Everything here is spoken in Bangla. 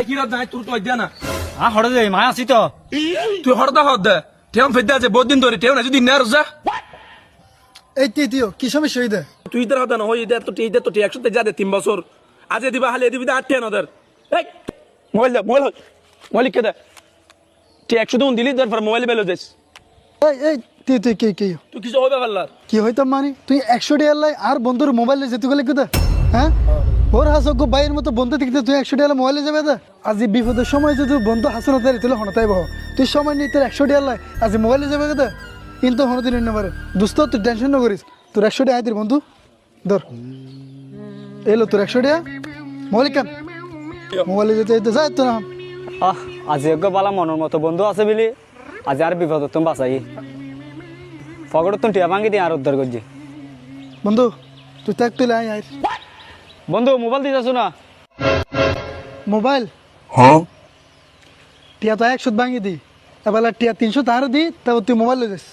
কি রদ নাই তোর তো দিয়া না হরে দে মা আছি তো তুই হরদা হদ দে টেম ফেদা আছে বহুত দিন ধরে টেম না যদি না রজা এই তিও কি সমস্যা হইদে তুই ইদার হদা না হই ইদার তো 100 তে যা দে 3 বছর আজ দিবা হালে দিবি 8 টেন ওদের এই মোবাইল কে দে তুই 100 দিন দিলি তারপর মোবাইল বেলো যাস এই তুই কি তুই কিছু হবে পারলার কি হইতাম মানে তুই 100 টাকা লাই আর বন্ধুর মোবাইল যেতে গেলে কোথা হ্যাঁ ওর হাসক বাইয়ের মতো বন্ধু দেখতে তুই 100 টাকা মোবাইলে যাবে দা আজ বিপদের সময় যদি বন্ধু হাসনা তাই তুলে হনতাই বহ তুই সময় নিয়ে তোর 100 টাকা লাই আজ মোবাইলে যাবে কোথা কিন্তু হনদিন নাম্বারে দোস্ত তুই টেনশন না করিস তোর 100 টাকা আইতির বন্ধু ধর এলো তোর 100 টাকা মোবাইল কেন মোবাইলে যেতে যাই তো না আজি বালা মনের মতো বন্ধু আছে বলি আজ আর বিপদ তুমি বাঁচাই ফগড় তুমি টিয়া ভাঙি দিয়ে আর উদ্ধার করছি বন্ধু তুই তাক তুলে আয় আয় বন্ধু মোবাইল দিয়ে যাচ্ছ না মোবাইল টিয়া তো 100 ভাঙি দি এবার টিয়া 300 তার দি তারপর তুই মোবাইল লয়ে যাস